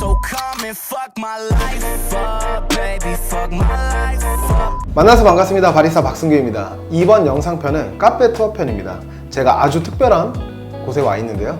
So come and fuck my life up, baby, fuck my life up. 만나서 반갑습니다. 바리스타 박승규입니다. 이번 영상편은 카페 투어 편입니다. 제가 아주 특별한 곳에 와 있는데요.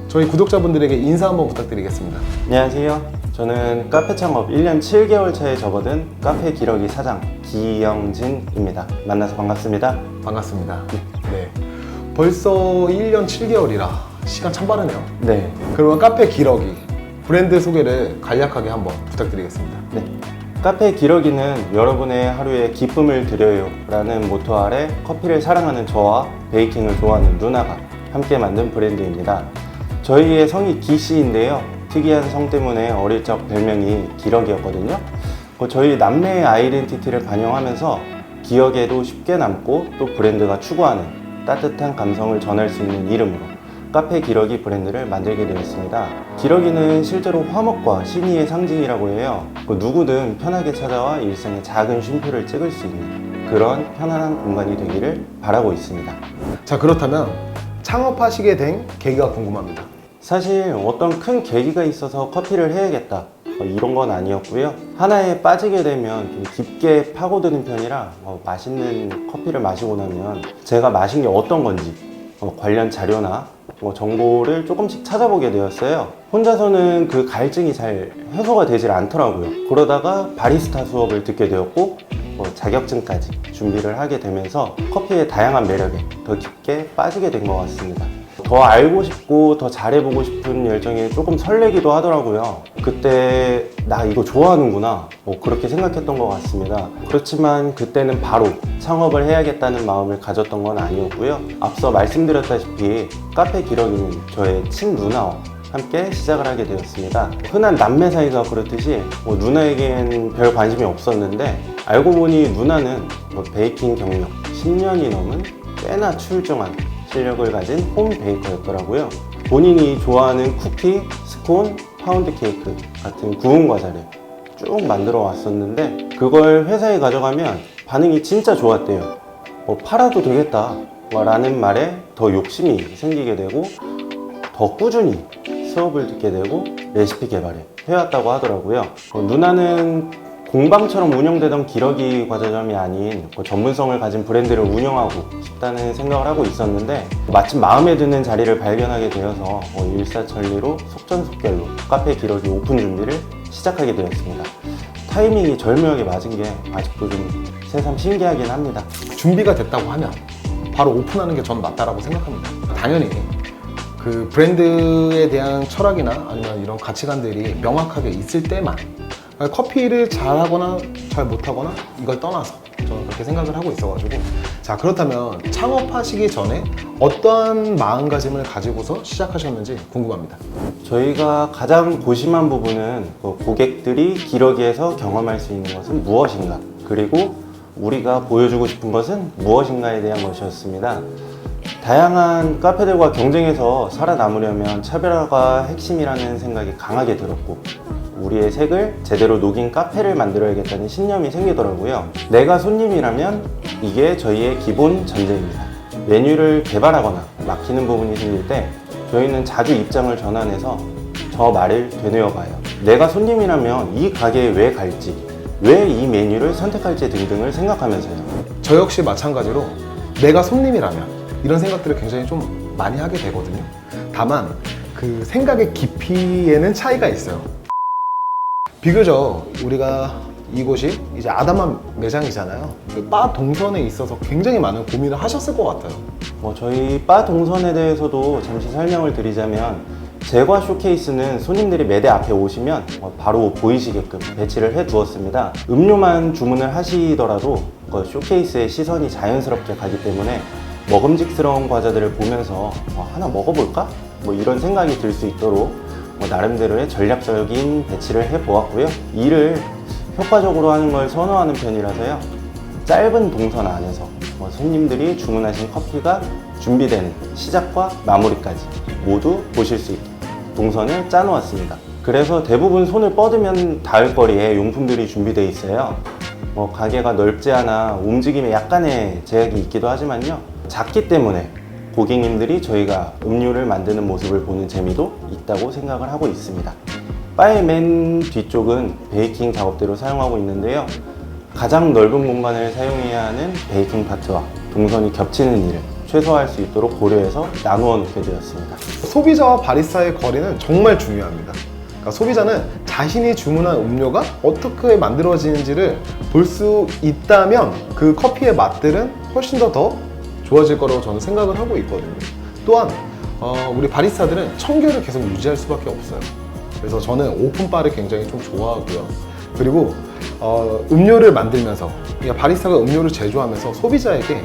저희 구독자분들에게 인사 한번 부탁드리겠습니다. 안녕하세요. 저는 카페 창업 1년 7개월 차에 접어든 카페 기러기 사장 기영진입니다. 만나서 반갑습니다. 반갑습니다. 네. 벌써 1년 7개월이라 시간 참 빠르네요. 네. 그러면 카페 기러기 브랜드 소개를 간략하게 한번 부탁드리겠습니다. 네. 카페 기러기는 여러분의 하루에 기쁨을 드려요 라는 모토 아래 커피를 사랑하는 저와 베이킹을 좋아하는 누나가 함께 만든 브랜드입니다. 저희의 성이 기씨인데요. 특이한 성 때문에 어릴 적 별명이 기러기였거든요. 저희 남매의 아이덴티티를 반영하면서 기억에도 쉽게 남고 또 브랜드가 추구하는 따뜻한 감성을 전할 수 있는 이름으로 카페 기러기 브랜드를 만들게 되었습니다. 기러기는 실제로 화목과 신의의 상징이라고 해요. 누구든 편하게 찾아와 일상의 작은 쉼표를 찍을 수 있는 그런 편안한 공간이 되기를 바라고 있습니다. 자, 그렇다면 창업하시게 된 계기가 궁금합니다. 사실 어떤 큰 계기가 있어서 커피를 해야겠다 이런 건 아니었고요. 하나에 빠지게 되면 좀 깊게 파고드는 편이라 맛있는 커피를 마시고 나면 제가 마신 게 어떤 건지 관련 자료나 정보를 조금씩 찾아보게 되었어요. 혼자서는 그 갈증이 잘 해소가 되질 않더라고요. 그러다가 바리스타 수업을 듣게 되었고 자격증까지 준비를 하게 되면서 커피의 다양한 매력에 더 깊게 빠지게 된 것 같습니다. 더 알고 싶고 더 잘해보고 싶은 열정이 조금 설레기도 하더라고요. 그때 나 이거 좋아하는구나 그렇게 생각했던 것 같습니다. 그렇지만 그때는 바로 창업을 해야겠다는 마음을 가졌던 건 아니었고요. 앞서 말씀드렸다시피 카페 기러기는 저의 친누나와 함께 시작을 하게 되었습니다. 흔한 남매 사이가 그렇듯이 누나에겐 별 관심이 없었는데 알고 보니 누나는 베이킹 경력 10년이 넘은 꽤나 출중한 실력을 가진 홈 베이커였더라고요. 본인이 좋아하는 쿠키, 스콘, 파운드 케이크 같은 구운 과자를 쭉 만들어 왔었는데 그걸 회사에 가져가면 반응이 진짜 좋았대요. 팔아도 되겠다 라는 말에 더 욕심이 생기게 되고 더 꾸준히 수업을 듣게 되고 레시피 개발을 해왔다고 하더라고요. 누나는 공방처럼 운영되던 기러기 과자점이 아닌 전문성을 가진 브랜드를 운영하고 싶다는 생각을 하고 있었는데 마침 마음에 드는 자리를 발견하게 되어서 일사천리로 속전속결로 카페 기러기 오픈 준비를 시작하게 되었습니다. 타이밍이 절묘하게 맞은 게 아직도 좀 새삼 신기하긴 합니다. 준비가 됐다고 하면 바로 오픈하는 게 저는 맞다라고 생각합니다. 당연히 그 브랜드에 대한 철학이나 아니면 이런 가치관들이 명확하게 있을 때만 커피를 잘하거나 잘 못하거나 이걸 떠나서 저는 그렇게 생각을 하고 있어가지고 자, 그렇다면 창업하시기 전에 어떠한 마음가짐을 가지고서 시작하셨는지 궁금합니다. 저희가 가장 고심한 부분은 고객들이 기러기에서 경험할 수 있는 것은 무엇인가, 그리고 우리가 보여주고 싶은 것은 무엇인가에 대한 것이었습니다. 다양한 카페들과 경쟁해서 살아남으려면 차별화가 핵심이라는 생각이 강하게 들었고 우리의 색을 제대로 녹인 카페를 만들어야겠다는 신념이 생기더라고요. 내가 손님이라면 이게 저희의 기본 전제입니다. 메뉴를 개발하거나 막히는 부분이 생길 때 저희는 자주 입장을 전환해서 저 말을 되뇌어 봐요. 내가 손님이라면 이 가게에 왜 갈지, 왜 이 메뉴를 선택할지 등등을 생각하면서요. 저 역시 마찬가지로 내가 손님이라면 이런 생각들을 굉장히 좀 많이 하게 되거든요. 다만 그 생각의 깊이에는 차이가 있어요. 비교적 우리가 이곳이 이제 아담한 매장이잖아요. 바 동선에 있어서 굉장히 많은 고민을 하셨을 것 같아요. 저희 바 동선에 대해서도 잠시 설명을 드리자면 제과 쇼케이스는 손님들이 매대 앞에 오시면 바로 보이시게끔 배치를 해 두었습니다. 음료만 주문을 하시더라도 쇼케이스에 시선이 자연스럽게 가기 때문에 먹음직스러운 과자들을 보면서 하나 먹어볼까? 이런 생각이 들 수 있도록 나름대로의 전략적인 배치를 해보았고요. 이를 효과적으로 하는 걸 선호하는 편이라서요. 짧은 동선 안에서 손님들이 주문하신 커피가 준비되는 시작과 마무리까지 모두 보실 수 있게 동선을 짜놓았습니다. 그래서 대부분 손을 뻗으면 닿을 거리에 용품들이 준비되어 있어요. 가게가 넓지 않아 움직임에 약간의 제약이 있기도 하지만요. 작기 때문에 고객님들이 저희가 음료를 만드는 모습을 보는 재미도 있다고 생각을 하고 있습니다. 바의 맨 뒤쪽은 베이킹 작업대로 사용하고 있는데요. 가장 넓은 공간을 사용해야 하는 베이킹 파트와 동선이 겹치는 일을 최소화할 수 있도록 고려해서 나누어 놓게 되었습니다. 소비자와 바리스타의 거리는 정말 중요합니다. 그러니까 소비자는 자신이 주문한 음료가 어떻게 만들어지는지를 볼 수 있다면 그 커피의 맛들은 훨씬 더 좋아질 거라고 저는 생각을 하고 있거든요. 또한 우리 바리스타들은 청결을 계속 유지할 수밖에 없어요. 그래서 저는 오픈바를 굉장히 좀 좋아하고요. 그리고 음료를 만들면서, 그러니까 바리스타가 음료를 제조하면서 소비자에게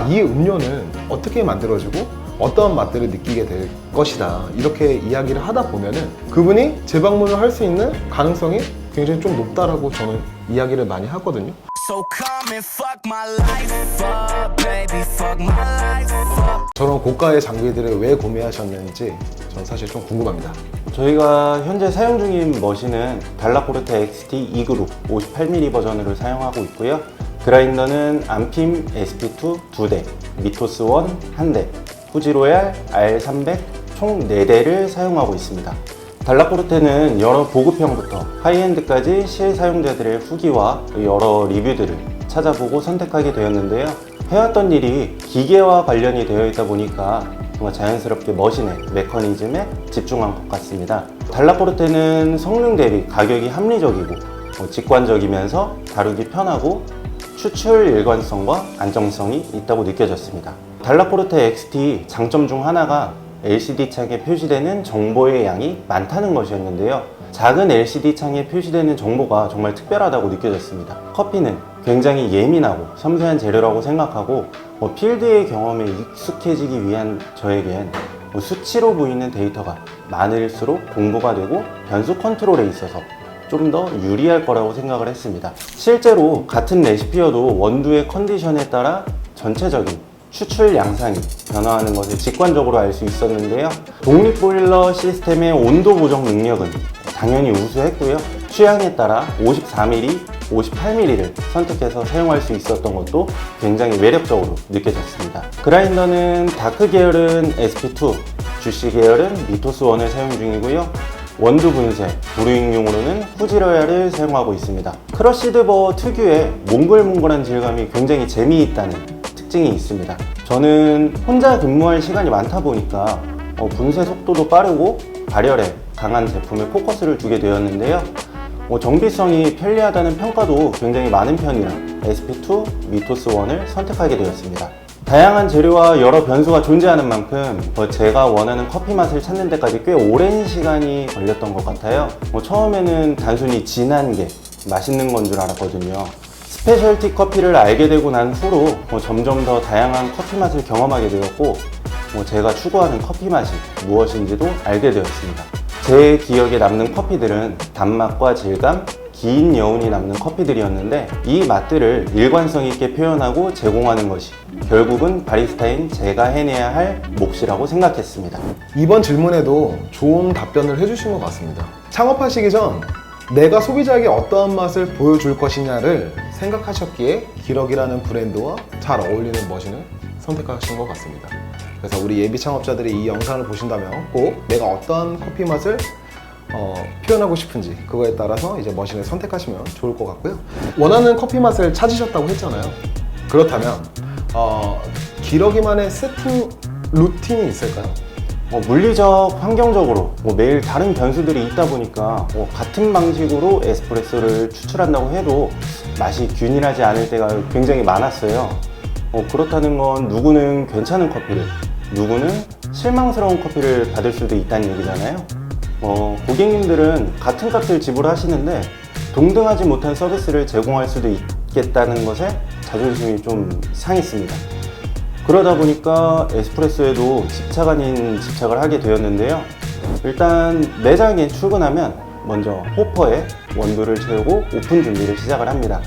이 음료는 어떻게 만들어지고 어떠한 맛들을 느끼게 될 것이다, 이렇게 이야기를 하다 보면은 그분이 재방문을 할 수 있는 가능성이 굉장히 좀 높다라고 저는 이야기를 많이 하거든요. So come and fuck my life up, baby, fuck my life up. 저런 고가의 장비들을 왜 구매하셨는지 저는 사실 좀 궁금합니다. 저희가 현재 사용 중인 머신은 달라포르테 XT 2그룹 58mm 버전으로 사용하고 있고요. 그라인더는 안핌 SP2 2대, 미토스1 1대, 후지로얄 R300 총 4대를 사용하고 있습니다. 달라포르테는 여러 보급형부터 하이엔드까지 실사용자들의 후기와 여러 리뷰들을 찾아보고 선택하게 되었는데요. 해왔던 일이 기계와 관련이 되어 있다 보니까 정말 자연스럽게 머신의 메커니즘에 집중한 것 같습니다. 달라포르테는 성능 대비 가격이 합리적이고 직관적이면서 다루기 편하고 추출 일관성과 안정성이 있다고 느껴졌습니다. 달라포르테 XT 장점 중 하나가 LCD 창에 표시되는 정보의 양이 많다는 것이었는데요. 작은 LCD 창에 표시되는 정보가 정말 특별하다고 느껴졌습니다. 커피는 굉장히 예민하고 섬세한 재료라고 생각하고 필드의 경험에 익숙해지기 위한 저에겐 수치로 보이는 데이터가 많을수록 공부가 되고 변수 컨트롤에 있어서 좀 더 유리할 거라고 생각을 했습니다. 실제로 같은 레시피여도 원두의 컨디션에 따라 전체적인 추출 양상이 변화하는 것을 직관적으로 알 수 있었는데요. 독립 보일러 시스템의 온도 보정 능력은 당연히 우수했고요. 취향에 따라 54mm, 58mm를 선택해서 사용할 수 있었던 것도 굉장히 매력적으로 느껴졌습니다. 그라인더는 다크 계열은 SP2, 주시 계열은 미토스1을 사용 중이고요. 원두 분쇄, 브루잉용으로는 후지로얄을 사용하고 있습니다. 크러쉬드버 특유의 몽글몽글한 질감이 굉장히 재미있다는 특징이 있습니다. 저는 혼자 근무할 시간이 많다 보니까 분쇄 속도도 빠르고 발열에 강한 제품에 포커스를 두게 되었는데요. 정비성이 편리하다는 평가도 굉장히 많은 편이라 SP2, 미토스1을 선택하게 되었습니다. 다양한 재료와 여러 변수가 존재하는 만큼 제가 원하는 커피 맛을 찾는 데까지 꽤 오랜 시간이 걸렸던 것 같아요. 처음에는 단순히 진한 게 맛있는 건 줄 알았거든요. 스페셜티 커피를 알게 되고 난 후로 점점 더 다양한 커피 맛을 경험하게 되었고 제가 추구하는 커피 맛이 무엇인지도 알게 되었습니다. 제 기억에 남는 커피들은 단맛과 질감, 긴 여운이 남는 커피들이었는데 이 맛들을 일관성 있게 표현하고 제공하는 것이 결국은 바리스타인 제가 해내야 할 몫이라고 생각했습니다. 이번 질문에도 좋은 답변을 해주신 것 같습니다. 창업하시기 전 내가 소비자에게 어떠한 맛을 보여줄 것이냐를 생각하셨기에 기럭이라는 브랜드와 잘 어울리는 머신을 선택하신 것 같습니다. 그래서 우리 예비 창업자들이 이 영상을 보신다면 꼭 내가 어떠한 커피 맛을 표현하고 싶은지 그거에 따라서 이제 머신을 선택하시면 좋을 것 같고요. 원하는 커피 맛을 찾으셨다고 했잖아요. 그렇다면 기러기만의 세팅 루틴이 있을까요? 물리적, 환경적으로 매일 다른 변수들이 있다 보니까 같은 방식으로 에스프레소를 추출한다고 해도 맛이 균일하지 않을 때가 굉장히 많았어요. 그렇다는 건 누구는 괜찮은 커피를, 누구는 실망스러운 커피를 받을 수도 있다는 얘기잖아요. 고객님들은 같은 값을 지불하시는데 동등하지 못한 서비스를 제공할 수도 있겠다는 것에 자존심이 좀 상했습니다. 그러다 보니까 에스프레소에도 집착 아닌 집착을 하게 되었는데요. 일단 매장에 출근하면 먼저 호퍼에 원두를 채우고 오픈 준비를 시작을 합니다.